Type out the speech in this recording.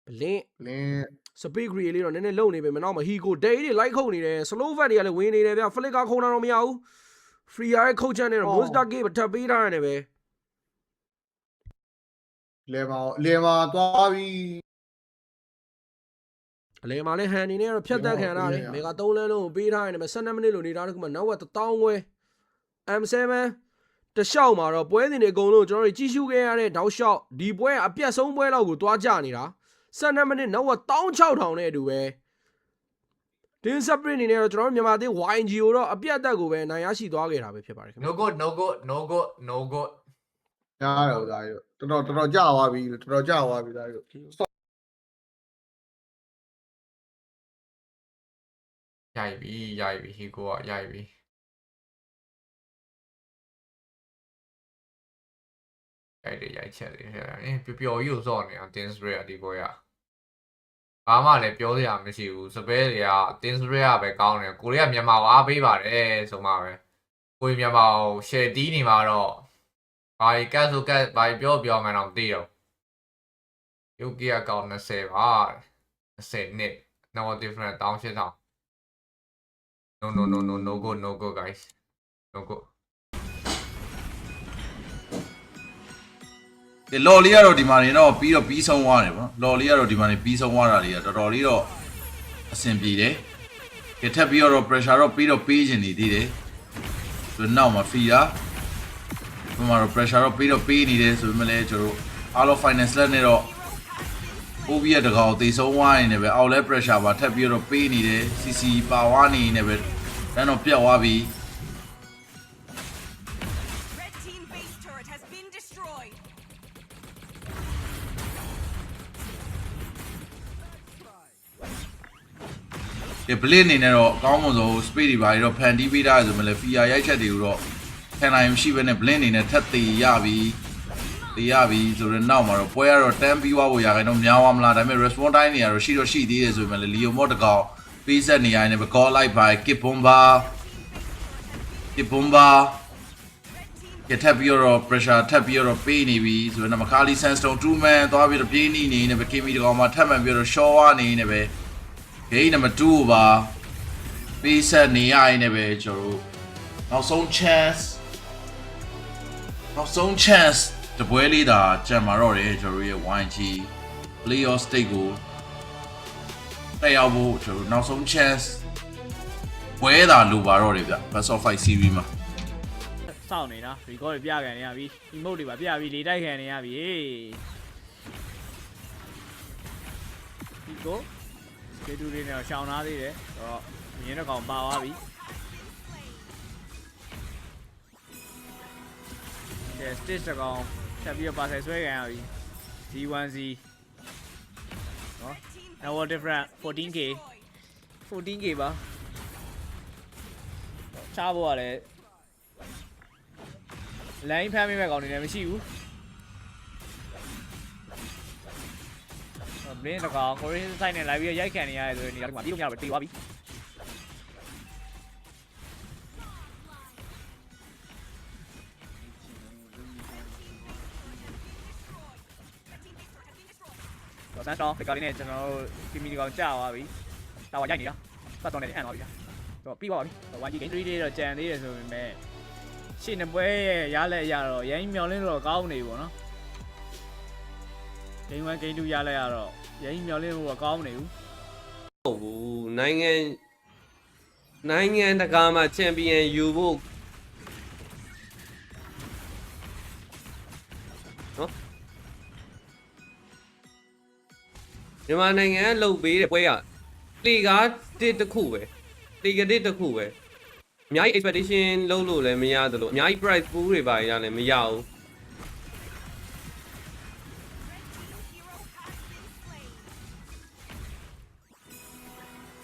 Blink Speed Green လေးတော့နည်းနည်းလုံနေပဲမနောက်မှာ Higo Day တွေ like ခုတ်နေတယ် Slow Vat တွေကလည်းဝင်နေတယ်ဗျ Flicker ခုံတာတော့မရဘူး Free ရဲ့ခုတ်ချက်နဲ့တော့ Monster Gate ထပ်ပေးထားရတယ်ပဲ လေမာသွားပြီ အလဲမှာလဲဟန်နေနဲ့တော့ဖြတ်တက်ခံရတယ်မေဂါ3လမ်းလုံးကိုပေးထားရတယ်ပဲ12မိနစ်လိုနေတာတခုမှနောက်ဝက်1000ခွဲ M7 တလျှောက်မှာတော့ပွဲစဉ်တွေအကုန်လုံးကျွန်တော်တို့ကြီးရှုခဲ့ရတဲ့တောက်လျှောက်ဒီပွဲအပြတ်ဆုံးပွဲလောက်ကိုတွားကြနေတာ12မိနစ်နောက်ဝက်16000နဲ့အတူပဲတင်းစပရစ်အနေနဲ့တော့ကျွန်တော်တို့မြန်မာသေး YNG ကိုတော့အပြတ်တက်ကိုပဲနိုင်ရရှိသွားခဲ့တာပဲဖြစ်ပါတယ်ခင်ဗျ No good ရတယ်ဒါကြီးတော်ကြာသွားပြီတော်ကြာသွားပြီဒါကြီး ရိုက်ပြီဟီကိုကရိုက်ပြီရိုက်ချက်လေးပျော်ကြီးကိုစော့နေတာတင်းစပရက်ဒီပွဲကဘာမှလည်းပြောစရာမရှိဘူးစပယ်တွေကတင်းစပရက်ကပဲကောင်းတယ်ကိုရီးယားမြန်မာကိုအားပေးပါတယ်ဆိုမှပဲကိုရီးမြန်မာကိုရှယ်တီးနေမှာတော့ဘာကတ်ဆိုကတ်ဘာပြောမှန်းတော့မသိတော့ယုတ်ကီယာကောင်း20ပါ20နှစ် no different 18000 no go guys no go ဒီလော်လေးကတော့ဒီမှာနေတော့ပြီးဆုံးသွားတယ်ဗောလော်လေးကတော့ဒီမှာနေပြီးဆုံးသွားတာတွေကတော်တော်လေးတော့အဆင်ပြေတယ်ကြက်ထပ်ပြီးတော့ pressure တော့ပြီးတော့ပေးခြင်းနေသေးတယ်ဆိုတော့နောက်မှာ free တာဒီမှာတော့ pressure တော့ပြီးတော့ပေးနေတယ်ဆိုပေမဲ့လည်းကျွန်တော်တို့အားလုံး finance လက်နဲ့တော့ OB ရတကောင်တေဆုံးသွားနေတယ်ပဲအောက်လဲ pressure ပါထပ်ပြီးတော့ပေးနေတယ် CC ပါဝါနေနေပဲတန်းတော့ပြတ်သွားပြီဒီ blade အနေနဲ့တော့အကောင်းဆုံး speed တွေပါပြီးတော့ဖန်တီးပေးတာဆိုမှလည်း fear ရိုက်ချက်တွေကိုတော့ခံနိုင်မရှိဘဲနဲ့ blade အနေနဲ့ထပ်သေးရပြီဆိုတော့နောက်မှာတော့ပွဲကတော့တန်းပြီးသွားဖို့ရခိုင်တော့များသွားမလားဒါပေမဲ့ response time တွေကတော့ရှိသေးတယ်ဆိုပေမဲ့လည်း Leo Mod တကောင်ပေးဆက်နေရတယ်ပဲ call လိုက်ပါ Kip Bomba ကထပ်ပြီးတော့ pressure ထပ်ပြီးတော့ပေးနေပြီဆိုတော့မခါလီ Sandstone 2 man သွားပြီးတော့ပြေးနေနေပဲ Kimi တကောင်မှာထပ်မှန်ပြီးတော့ short ဝနေနေပဲ game number 2ပါပေးဆက်နေရရင်လည်းကျွန်တော်တို့နောက်ဆုံး chance တပွဲလေးသာကြံမာတော့တယ်ကျွန်တော်တို့ရဲ့ YG playoff state ကိုတက်ရောက်ဖို့ကျွန်တော်တို့နောက်ဆုံး chance ပွဲသာလိုပါတော့တယ်ဗျ best of 5 series မှာစောင့်နေနော် record တွေပြခံနေရပြီ emote တွေပါပြပြီးလေတိုက်ခံနေရပြီဒီကိုစကေတူတွေနဲ့ရှောင်းထားသေးတယ်ဆိုတော့မြင်းတစ်ကောင်ပါသွားပြီကဲ stage တစ်ကောင်ထပ်ပြီးတော့ပါဆိုင်ဆွဲခံရပြီ Z1Z နော် now different 14k ပါချားဖို့ရတယ်လိုင်းဖမ်းမိမဲ့ကောင်တွေလည်းမရှိဘူးဘလင်းတကောင်ကိုရီးဆိုင်နဲ့လာပြီးရိုက်ခံနေရတယ်ဆိုရင်ဒီကမှာပြီးလို့မရတော့တေးသွားပြီတော့ဆန်းတော့ဒီကလေးနဲ့ကျွန်တော်တို့ကီမီဒီကောင်ကြာသွားပြီတာဝါရိုက်နေတာပတ်တော့နေအန်သွားပြီတော့ပြီးသွားပြီ YG game 3လေးတော့ကြံသေးတယ်ဆိုပေမဲ့ရှင်းနေပွဲရဲ့ရလက်ရတော့ရိုင်းမြောင်လင်းတော့ကောင်းနေပြီပေါ့နော် game 1 game 2ရလက်ရတော့ရိုင်းမြောင်လင်းတော့ကောင်းနေဘူးဟုတ်ဘူးနိုင်ငံတကာမှာချန်ပီယံယူဖို့နော်မြန်မာနိုင်ငံကလှုပ်ပေးတဲ့ပွဲကလေကားတစ်တစ်ခုပဲလေကတစ်တစ်ခုပဲအများကြီး expectation လုပ်လို့လည်းမရသလိုအများကြီး price pool တွေပါရလည်းမရဘူး